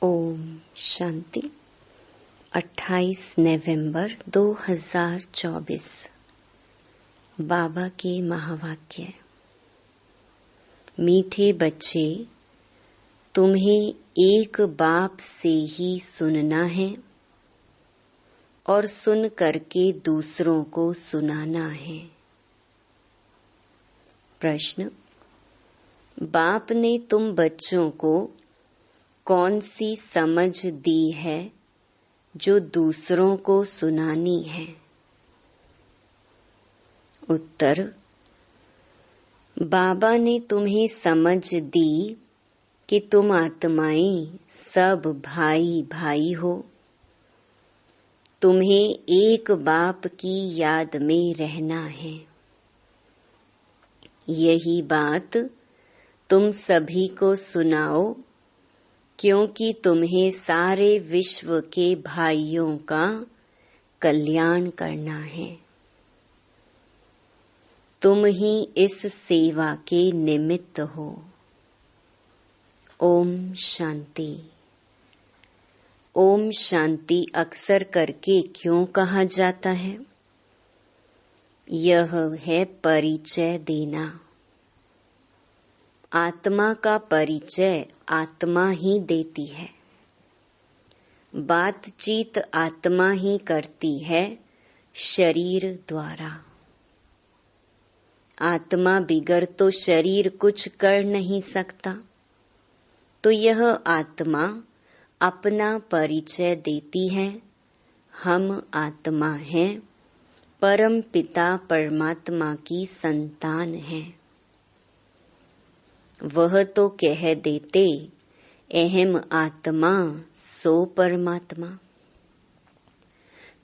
ओम शांति। 28 नवंबर 2024 बाबा के महावाक्य। मीठे बच्चे, तुम्हें एक बाप से ही सुनना है और सुन करके दूसरों को सुनाना है। प्रश्न: बाप ने तुम बच्चों को कौन सी समझ दी है जो दूसरों को सुनानी है? उत्तर: बाबा ने तुम्हें समझ दी कि तुम आत्माएं सब भाई भाई हो। तुम्हें एक बाप की याद में रहना है। यही बात तुम सभी को सुनाओ, क्योंकि तुम्हें सारे विश्व के भाइयों का कल्याण करना है। तुम ही इस सेवा के निमित्त हो। ओम शांति। ओम शांति अक्सर करके क्यों कहा जाता है? यह है परिचय देना। आत्मा का परिचय आत्मा ही देती है। बातचीत आत्मा ही करती है शरीर द्वारा। आत्मा बिगर तो शरीर कुछ कर नहीं सकता। तो यह आत्मा अपना परिचय देती है। हम आत्मा हैं, परम पिता परमात्मा की संतान हैं। वह तो कह देते, अहम आत्मा सो परमात्मा।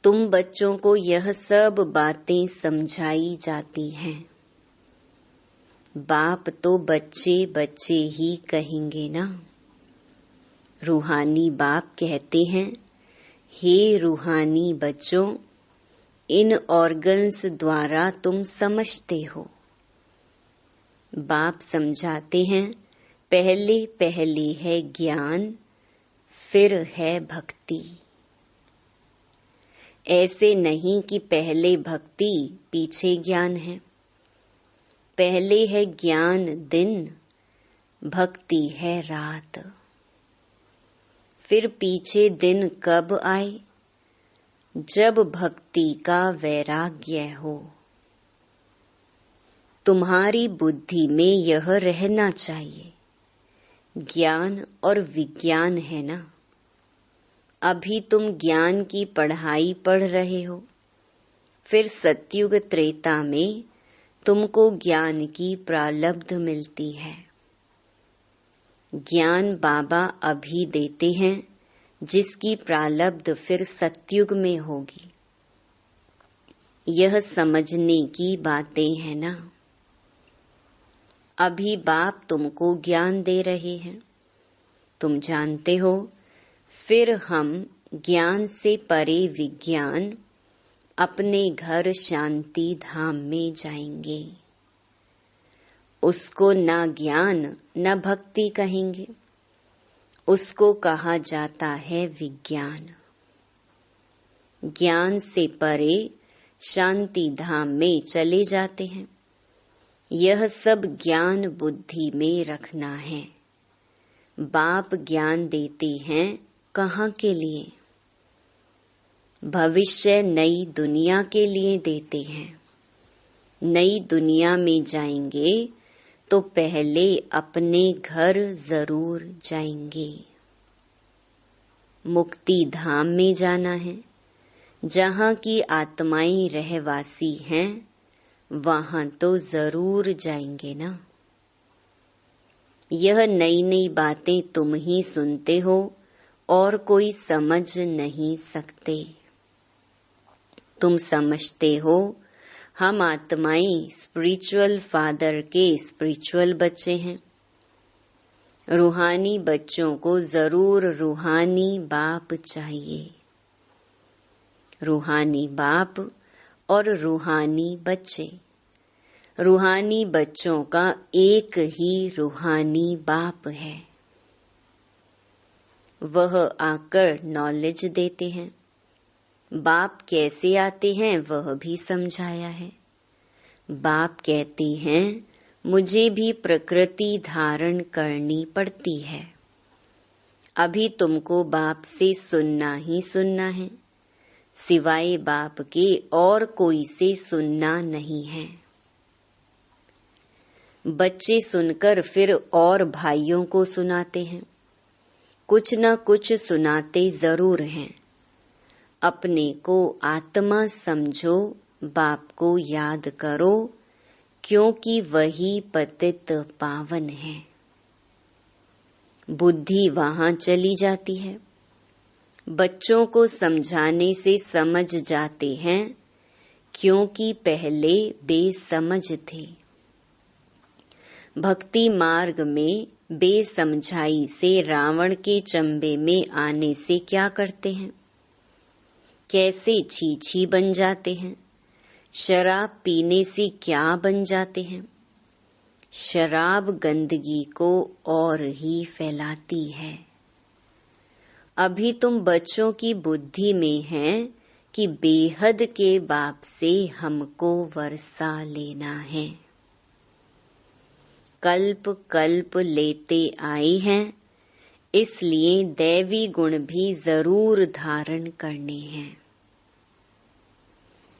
तुम बच्चों को यह सब बातें समझाई जाती हैं। बाप तो बच्चे बच्चे ही कहेंगे ना। रूहानी बाप कहते हैं, हे रूहानी बच्चों, इन ऑर्गन्स द्वारा तुम समझते हो। बाप समझाते हैं, पहले पहले है ज्ञान, फिर है भक्ति। ऐसे नहीं कि पहले भक्ति पीछे ज्ञान है। पहले है ज्ञान दिन, भक्ति है रात। फिर पीछे दिन कब आए? जब भक्ति का वैराग्य हो। तुम्हारी बुद्धि में यह रहना चाहिए, ज्ञान और विज्ञान है ना। अभी तुम ज्ञान की पढ़ाई पढ़ रहे हो, फिर सतयुग त्रेता में तुमको ज्ञान की प्रालब्ध मिलती है। ज्ञान बाबा अभी देते हैं, जिसकी प्रालब्ध फिर सतयुग में होगी। यह समझने की बातें हैं ना। अभी बाप तुमको ज्ञान दे रहे हैं, तुम जानते हो। फिर हम ज्ञान से परे विज्ञान अपने घर शांति धाम में जाएंगे। उसको ना ज्ञान न भक्ति कहेंगे, उसको कहा जाता है विज्ञान। ज्ञान से परे शांति धाम में चले जाते हैं। यह सब ज्ञान बुद्धि में रखना है। बाप ज्ञान देते हैं, कहाँ के लिए? भविष्य नई दुनिया के लिए देते हैं। नई दुनिया में जाएंगे तो पहले अपने घर जरूर जाएंगे। मुक्ति धाम में जाना है, जहाँ की आत्माएं रहवासी हैं। वहां तो जरूर जाएंगे ना। यह नई नई बातें तुम ही सुनते हो और कोई समझ नहीं सकते। तुम समझते हो हम आत्माएं स्पिरिचुअल फादर के स्पिरिचुअल बच्चे हैं। रूहानी बच्चों को जरूर रूहानी बाप चाहिए। रूहानी बाप और रूहानी बच्चे। रूहानी बच्चों का एक ही रूहानी बाप है। वह आकर नॉलेज देते हैं। बाप कैसे आते हैं वह भी समझाया है। बाप कहते हैं मुझे भी प्रकृति धारण करनी पड़ती है। अभी तुमको बाप से सुनना ही सुनना है, सिवाय बाप के और कोई से सुनना नहीं है। बच्चे सुनकर फिर और भाइयों को सुनाते हैं, कुछ न कुछ सुनाते जरूर हैं। अपने को आत्मा समझो, बाप को याद करो, क्योंकि वही पतित पावन है। बुद्धि वहां चली जाती है। बच्चों को समझाने से समझ जाते हैं, क्योंकि पहले बेसमझ थे। भक्ति मार्ग में बेसमझाई से रावण के चंबे में आने से क्या करते हैं, कैसे छीछी बन जाते हैं। शराब पीने से क्या बन जाते हैं। शराब गंदगी को और ही फैलाती है। अभी तुम बच्चों की बुद्धि में हैं कि बेहद के बाप से हमको वर्षा लेना है। कल्प कल्प लेते आए हैं, इसलिए दैवी गुण भी जरूर धारण करने हैं।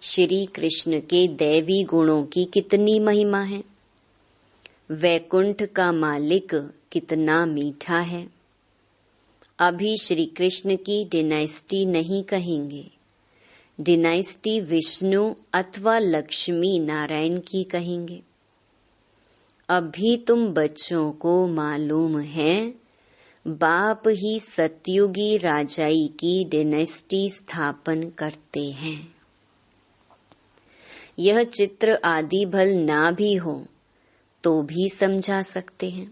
श्री कृष्ण के दैवी गुणों की कितनी महिमा है। वैकुंठ का मालिक कितना मीठा है। अभी श्री कृष्ण की डिनाइस्टी नहीं कहेंगे, डिनाइस्टी विष्णु अथवा लक्ष्मी नारायण की कहेंगे। अभी तुम बच्चों को मालूम है बाप ही सतयुगी राजाई की डिनाइस्टी स्थापन करते हैं। यह चित्र आदि भल ना भी हो तो भी समझा सकते हैं।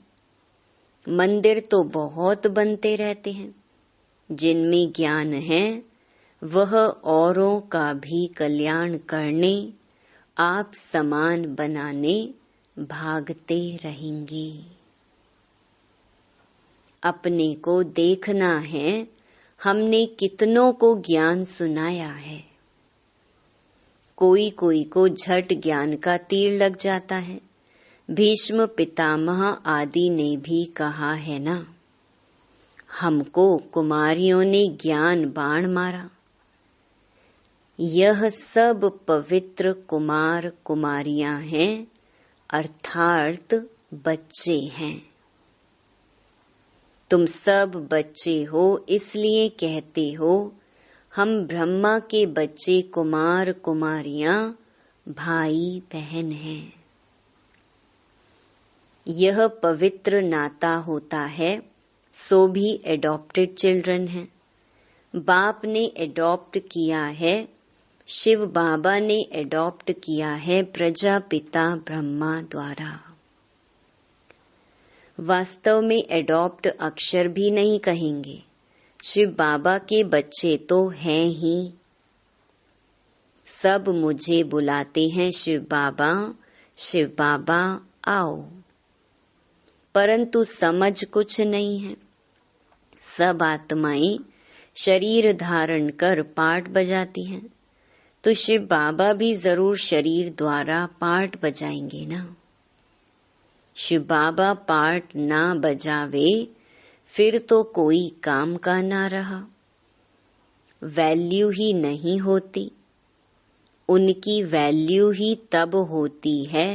मंदिर तो बहुत बनते रहते हैं, जिनमें ज्ञान है वह औरों का भी कल्याण करने, आप समान बनाने भागते रहेंगे। अपने को देखना है हमने कितनों को ज्ञान सुनाया है। कोई कोई को झट ज्ञान का तीर लग जाता है। भीष्म पितामह आदि ने भी कहा है ना, हमको कुमारियों ने ज्ञान बाण मारा। यह सब पवित्र कुमार कुमारियां हैं, अर्थात बच्चे हैं। तुम सब बच्चे हो, इसलिए कहते हो हम ब्रह्मा के बच्चे कुमार कुमारियां भाई बहन हैं। यह पवित्र नाता होता है, सो भी एडॉप्टेड चिल्ड्रन हैं। बाप ने एडॉप्ट किया है, शिव बाबा ने एडॉप्ट किया है प्रजापिता ब्रह्मा द्वारा। वास्तव में एडॉप्ट अक्षर भी नहीं कहेंगे, शिव बाबा के बच्चे तो हैं ही। सब मुझे बुलाते हैं शिव बाबा आओ, परंतु समझ कुछ नहीं है। सब आत्माएं शरीर धारण कर पाठ बजाती हैं, तो शिव बाबा भी जरूर शरीर द्वारा पाठ बजाएंगे ना। शिव बाबा पाठ ना बजावे फिर तो कोई काम का ना रहा, वैल्यू ही नहीं होती। उनकी वैल्यू ही तब होती है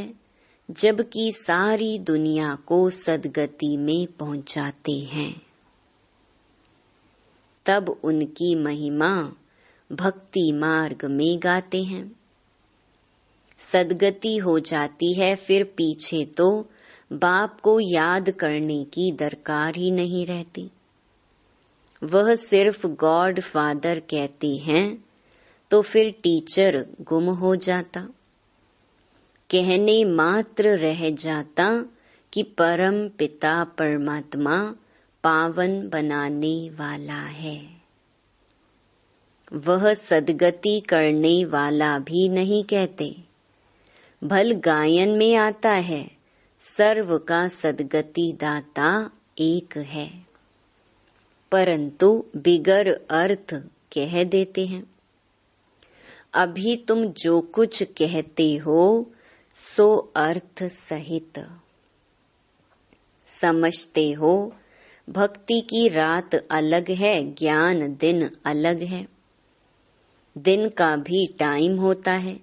जबकि सारी दुनिया को सदगति में पहुंचाते हैं। तब उनकी महिमा भक्ति मार्ग में गाते हैं। सदगति हो जाती है, फिर पीछे तो बाप को याद करने की दरकार ही नहीं रहती। वह सिर्फ गॉड फादर कहते हैं, तो फिर टीचर गुम हो जाता। कहने मात्र रह जाता कि परम पिता परमात्मा पावन बनाने वाला है। वह सदगति करने वाला भी नहीं कहते। भल गायन में आता है, सर्व का सदगति दाता एक है। परंतु बिगर अर्थ कह देते हैं। अभी तुम जो कुछ कहते हो सो अर्थ सहित समझते हो। भक्ति की रात अलग है, ज्ञान दिन अलग है। दिन का भी टाइम होता है,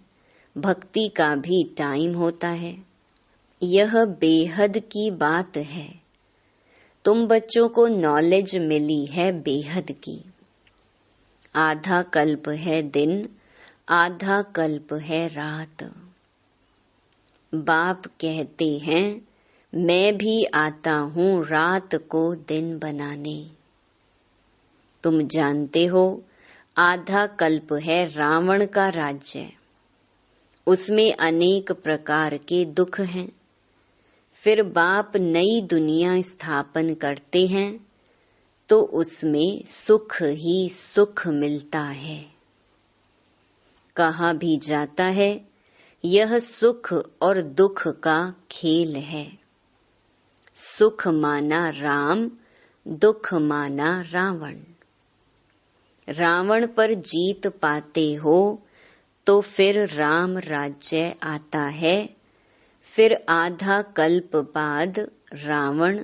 भक्ति का भी टाइम होता है। यह बेहद की बात है। तुम बच्चों को नॉलेज मिली है बेहद की। आधा कल्प है दिन, आधा कल्प है रात। बाप कहते हैं मैं भी आता हूँ रात को दिन बनाने। तुम जानते हो आधा कल्प है रावण का राज्य। उसमें अनेक प्रकार के दुख हैं। फिर बाप नई दुनिया स्थापन करते हैं तो उसमें सुख ही सुख मिलता है। कहा भी जाता है यह सुख और दुख का खेल है। सुख माना राम, दुख माना रावण। रावण पर जीत पाते हो तो फिर राम राज्य आता है। फिर आधा कल्प बाद रावण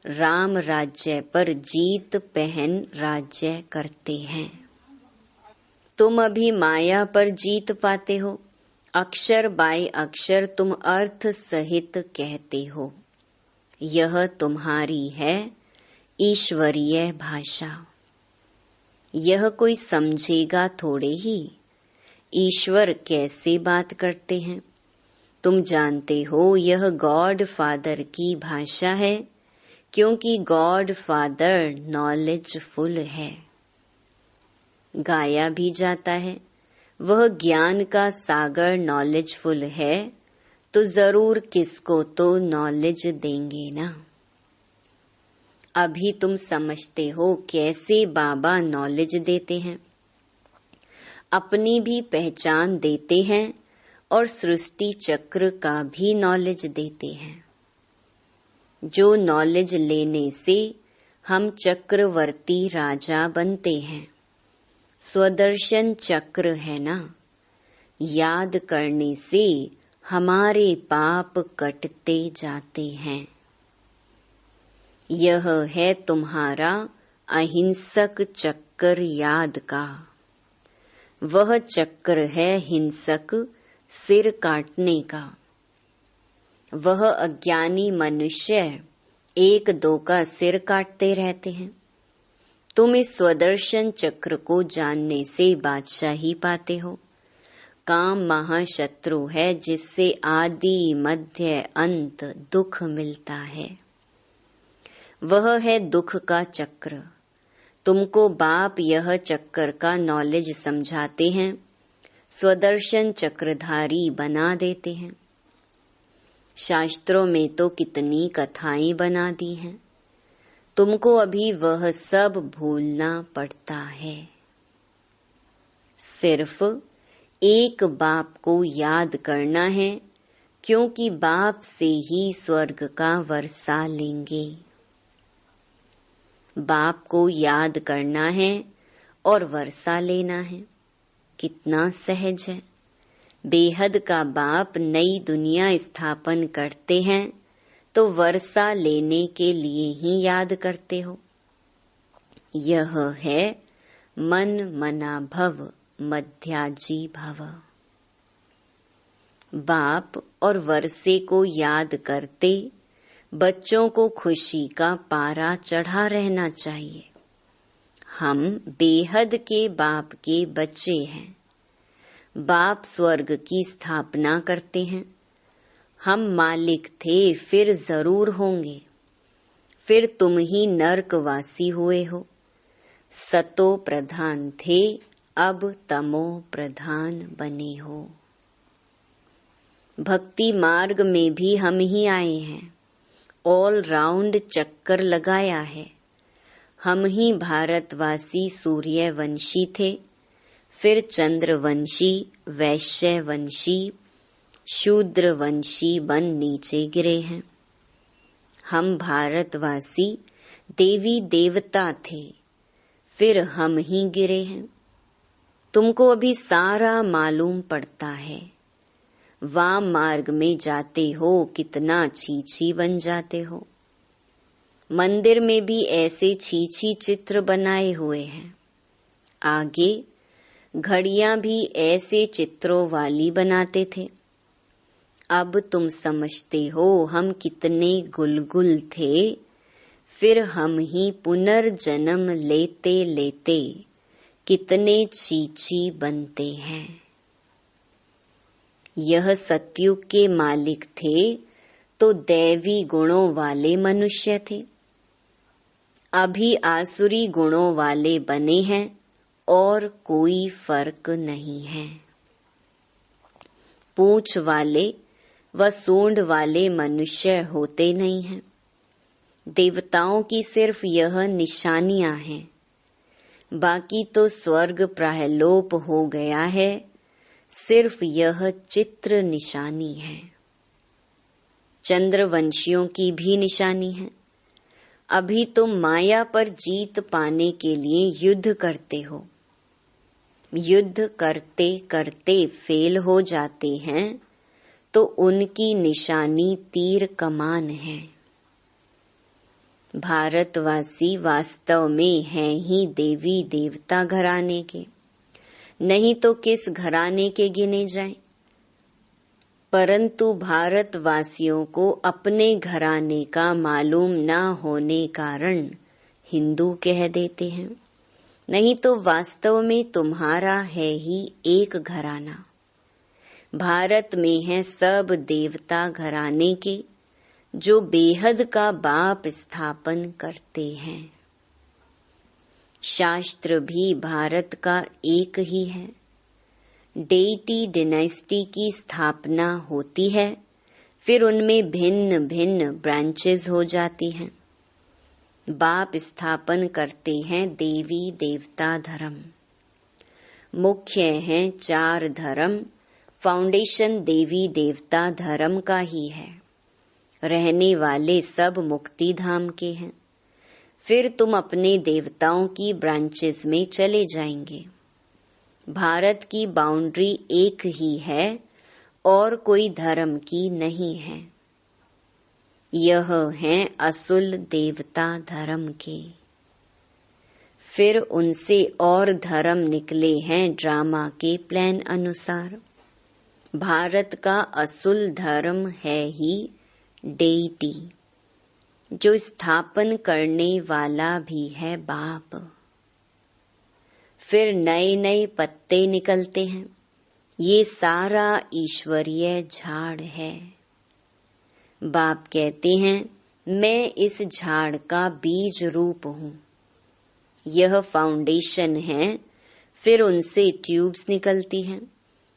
राम राज्य पर जीत पहन राज्य करते हैं। तुम अभी माया पर जीत पाते हो। अक्षर बाय अक्षर तुम अर्थ सहित कहते हो। यह तुम्हारी है ईश्वरीय भाषा। यह कोई समझेगा थोड़े ही। ईश्वर कैसे बात करते हैं तुम जानते हो। यह गॉड फादर की भाषा है, क्योंकि गॉड फादर नॉलेजफुल है। गाया भी जाता है वह ज्ञान का सागर नॉलेजफुल है तो जरूर किसको तो नॉलेज देंगे ना। अभी तुम समझते हो कैसे बाबा नॉलेज देते हैं। अपनी भी पहचान देते हैं और सृष्टि चक्र का भी नॉलेज देते हैं। जो नॉलेज लेने से हम चक्रवर्ती राजा बनते हैं। स्वदर्शन चक्र है ना। याद करने से हमारे पाप कटते जाते हैं। यह है तुम्हारा अहिंसक चक्र याद का। वह चक्र है हिंसक सिर काटने का। वह अज्ञानी मनुष्य एक दो का सिर काटते रहते हैं। तुम इस स्वदर्शन चक्र को जानने से बादशाही पाते हो। काम महाशत्रु है जिससे आदि मध्य अंत दुख मिलता है। वह है दुख का चक्र। तुमको बाप यह चक्र का नॉलेज समझाते हैं, स्वदर्शन चक्रधारी बना देते हैं। शास्त्रों में तो कितनी कथाएं बना दी हैं। तुमको अभी वह सब भूलना पड़ता है। सिर्फ एक बाप को याद करना है, क्योंकि बाप से ही स्वर्ग का वर्षा लेंगे। बाप को याद करना है और वर्षा लेना है। कितना सहज है। बेहद का बाप नई दुनिया स्थापन करते हैं तो वर्षा लेने के लिए ही याद करते हो। यह है मन मना भव मध्याजी भव। बाप और वर्षे को याद करते बच्चों को खुशी का पारा चढ़ा रहना चाहिए। हम बेहद के बाप के बच्चे हैं। बाप स्वर्ग की स्थापना करते हैं। हम मालिक थे, फिर जरूर होंगे। फिर तुम ही नरकवासी हुए हो। सतो प्रधान थे, अब तमो प्रधान बने हो। भक्ति मार्ग में भी हम ही आए हैं। ऑल राउंड चक्कर लगाया है। हम ही भारतवासी सूर्यवंशी थे, फिर चंद्रवंशी, वैश्यवंशी, शूद्रवंशी बन नीचे गिरे हैं। हम भारतवासी देवी देवता थे, फिर हम ही गिरे हैं। तुमको अभी सारा मालूम पड़ता है। वाम मार्ग में जाते हो कितना छीछी बन जाते हो। मंदिर में भी ऐसे छीछी चित्र बनाए हुए हैं। आगे घड़ियां भी ऐसे चित्रों वाली बनाते थे। अब तुम समझते हो हम कितने गुलगुल थे। फिर हम ही पुनर्जन्म लेते लेते कितने छीछी बनते हैं। यह सतयुग के मालिक थे तो दैवी गुणों वाले मनुष्य थे। अभी आसुरी गुणों वाले बने हैं और कोई फर्क नहीं है। पूंछ वाले व सूंड वाले मनुष्य होते नहीं हैं। देवताओं की सिर्फ यह निशानियां हैं। बाकी तो स्वर्ग प्रायलोप हो गया है। सिर्फ यह चित्र निशानी है। चंद्रवंशियों की भी निशानी है। अभी तुम माया पर जीत पाने के लिए युद्ध करते हो। युद्ध करते करते फेल हो जाते हैं तो उनकी निशानी तीर कमान है। भारतवासी वास्तव में हैं ही देवी देवता घराने के, नहीं तो किस घराने के गिने जाएं। परंतु भारतवासियों को अपने घराने का मालूम न होने कारण हिंदू कह देते हैं, नहीं तो वास्तव में तुम्हारा है ही एक घराना। भारत में है सब देवता घराने के जो बेहद का बाप स्थापन करते हैं। शास्त्र भी भारत का एक ही है। डेटी डिनेस्टी की स्थापना होती है, फिर उनमें भिन्न भिन्न ब्रांचेस हो जाती हैं। बाप स्थापन करते हैं देवी देवता धर्म। मुख्य हैं 4 धर्म। फाउंडेशन देवी देवता धर्म का ही है। रहने वाले सब मुक्ति धाम के हैं। फिर तुम अपने देवताओं की ब्रांचेस में चले जाएंगे। भारत की बाउंड्री एक ही है और कोई धर्म की नहीं है। यह हैं असुल देवता धर्म के। फिर उनसे और धर्म निकले हैं ड्रामा के प्लान अनुसार। भारत का असुल धर्म है ही डेटी, जो स्थापन करने वाला भी है बाप। फिर नए नए पत्ते निकलते हैं। ये सारा ईश्वरीय झाड़ है। बाप कहते हैं मैं इस झाड़ का बीज रूप हूँ। यह फाउंडेशन है। फिर उनसे ट्यूब्स निकलती हैं।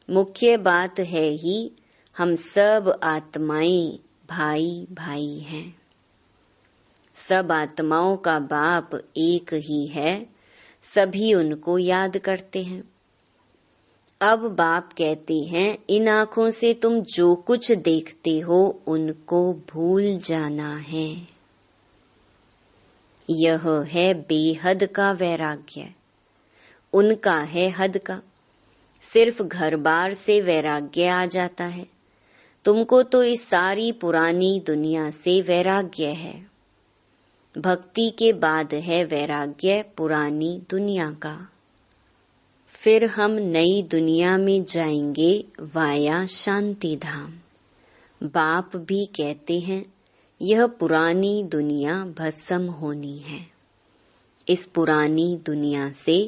मुख्य बात है ही हम सब आत्माएं भाई भाई हैं। सब आत्माओं का बाप एक ही है। सभी उनको याद करते हैं। अब बाप कहते हैं इन आँखों से तुम जो कुछ देखते हो उनको भूल जाना है। यह है बेहद का वैराग्य। उनका है हद का। सिर्फ घर बार से वैराग्य आ जाता है। तुमको तो इस सारी पुरानी दुनिया से वैराग्य है। भक्ति के बाद है वैराग्य पुरानी दुनिया का। फिर हम नई दुनिया में जाएंगे वाया शांति धाम। बाप भी कहते हैं यह पुरानी दुनिया भस्म होनी है। इस पुरानी दुनिया से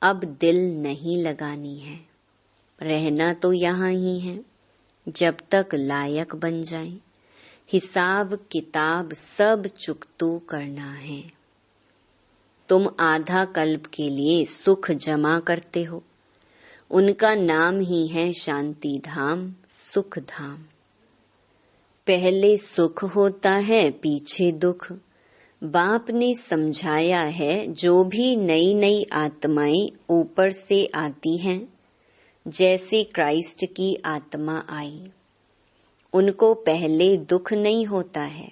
अब दिल नहीं लगानी है। रहना तो यहाँ ही है जब तक लायक बन जाए। हिसाब किताब सब चुकतू करना है। तुम आधा कल्प के लिए सुख जमा करते हो। उनका नाम ही है शांति धाम, सुख धाम। पहले सुख होता है, पीछे दुख। बाप ने समझाया है जो भी नई नई आत्माएं ऊपर से आती हैं, जैसे क्राइस्ट की आत्मा आई, उनको पहले दुख नहीं होता है।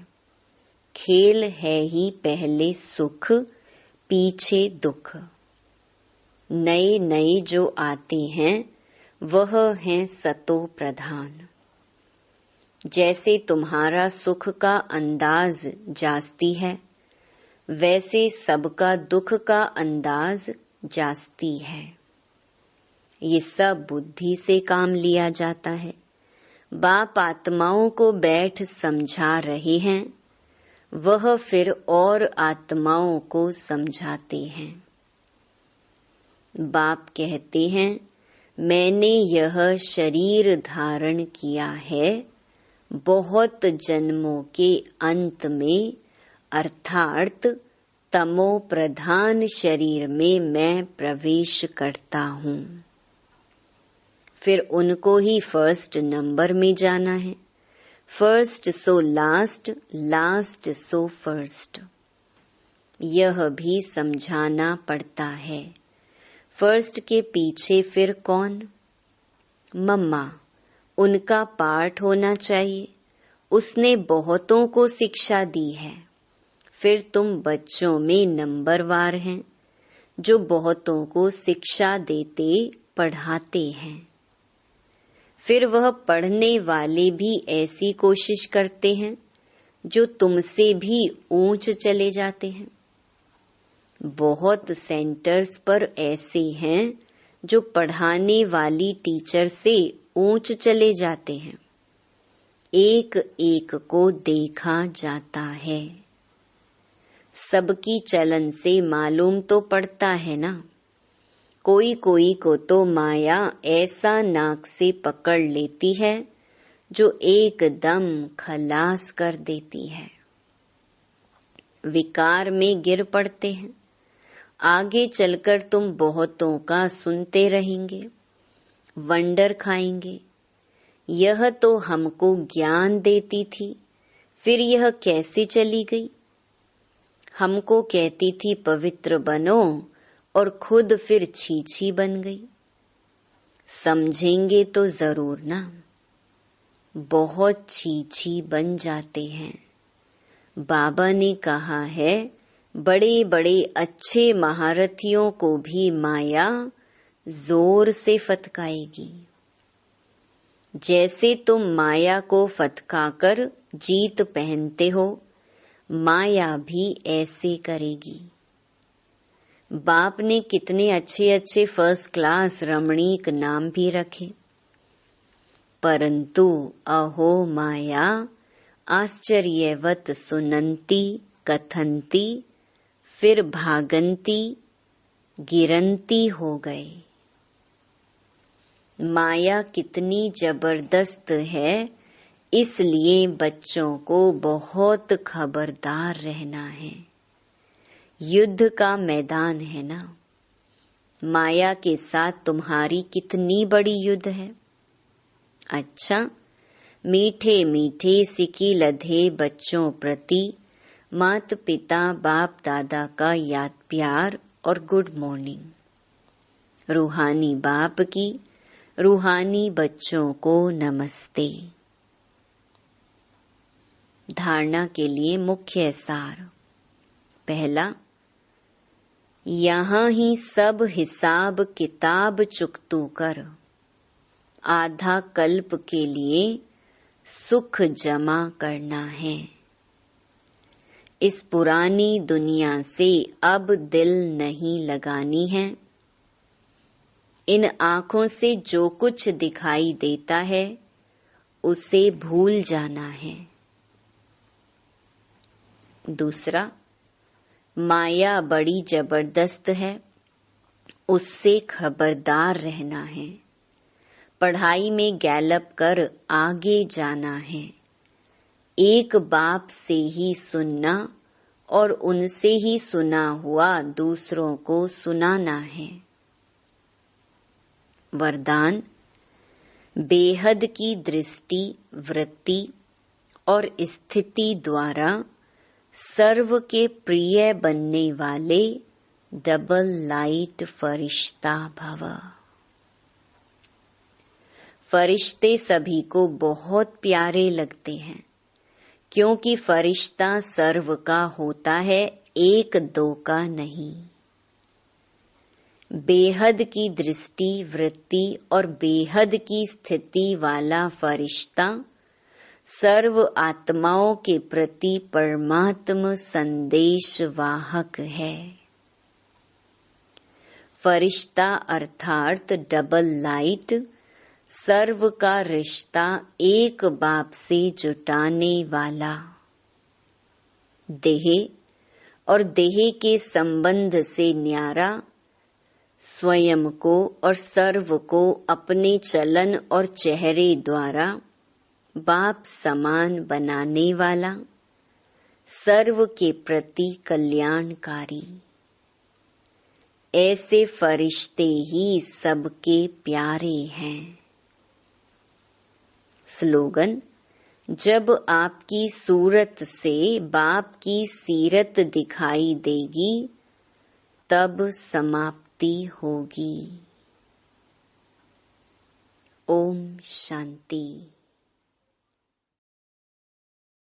खेल है ही पहले सुख, पीछे दुख। नए नए जो आते हैं वह हैं सतो प्रधान। जैसे तुम्हारा सुख का अंदाज जास्ती है, वैसे सबका दुख का अंदाज जास्ती है। ये सब बुद्धि से काम लिया जाता है। बाप आत्माओं को बैठ समझा रहे हैं, वह फिर और आत्माओं को समझाते हैं। बाप कहते हैं, मैंने यह शरीर धारण किया है बहुत जन्मों के अंत में, अर्थात तमो प्रधान शरीर में मैं प्रवेश करता हूँ। फिर उनको ही फर्स्ट नंबर में जाना है। First so last, last so first. यह भी समझाना पड़ता है। फर्स्ट के पीछे फिर कौन? मम्मा, उनका पाठ होना चाहिए। उसने बहुतों को शिक्षा दी है। फिर तुम बच्चों में नंबरवार हैं, जो बहुतों को शिक्षा देते पढ़ाते हैं। फिर वह पढ़ने वाले भी ऐसी कोशिश करते हैं जो तुमसे भी ऊंच चले जाते हैं। बहुत सेंटर्स पर ऐसे हैं जो पढ़ाने वाली टीचर से ऊंच चले जाते हैं। एक एक को देखा जाता है। सबकी चलन से मालूम तो पड़ता है ना। कोई कोई को तो माया ऐसा नाक से पकड़ लेती है जो एकदम खलास कर देती है। विकार में गिर पड़ते हैं। आगे चलकर तुम बहुतों का सुनते रहेंगे, वंडर खाएंगे। यह तो हमको ज्ञान देती थी, फिर यह कैसे चली गई? हमको कहती थी पवित्र बनो और खुद फिर छीछी बन गई। समझेंगे तो जरूर ना। बहुत छीछी बन जाते हैं। बाबा ने कहा है, बड़े बड़े अच्छे महारथियों को भी माया जोर से फतकाएगी। जैसे तुम माया को फतकाकर जीत पहनते हो, माया भी ऐसे करेगी। बाप ने कितने अच्छे अच्छे फर्स्ट क्लास रमणीक नाम भी रखे, परंतु अहो माया आश्चर्यवत सुनंती कथंती, फिर भागंती गिरंती हो गए। माया कितनी जबरदस्त है, इसलिए बच्चों को बहुत खबरदार रहना है। युद्ध का मैदान है ना। माया के साथ तुम्हारी कितनी बड़ी युद्ध है। अच्छा, मीठे मीठे सिकी लधे बच्चों प्रति मात पिता बाप दादा का याद प्यार और गुड मॉर्निंग। रूहानी बाप की रूहानी बच्चों को नमस्ते। धारणा के लिए मुख्य सार। पहला, यहाँ ही सब हिसाब किताब चुकतू कर आधा कल्प के लिए सुख जमा करना है। इस पुरानी दुनिया से अब दिल नहीं लगानी है। इन आँखों से जो कुछ दिखाई देता है उसे भूल जाना है। दूसरा, माया बड़ी जबरदस्त है, उससे खबरदार रहना है। पढ़ाई में गैलप कर आगे जाना है। एक बाप से ही सुनना और उनसे ही सुना हुआ दूसरों को सुनाना है। वरदान, बेहद की दृष्टि, वृत्ति और स्थिति द्वारा सर्व के प्रिय बनने वाले डबल लाइट फरिश्ता भव। फरिश्ते सभी को बहुत प्यारे लगते हैं, क्योंकि फरिश्ता सर्व का होता है, एक दो का नहीं। बेहद की दृष्टि, वृत्ति और बेहद की स्थिति वाला फरिश्ता सर्व आत्माओं के प्रति परमात्म संदेश वाहक है। फरिश्ता अर्थात डबल लाइट सर्व का रिश्ता एक बाप से जुटाने वाला। देह और देह के संबंध से न्यारा, स्वयं को और सर्व को अपने चलन और चेहरे द्वारा बाप समान बनाने वाला, सर्व के प्रति कल्याणकारी। ऐसे फरिश्ते ही सबके प्यारे हैं। स्लोगन: जब आपकी सूरत से बाप की सीरत दिखाई देगी, तब समाप्ति होगी। ओम शांति।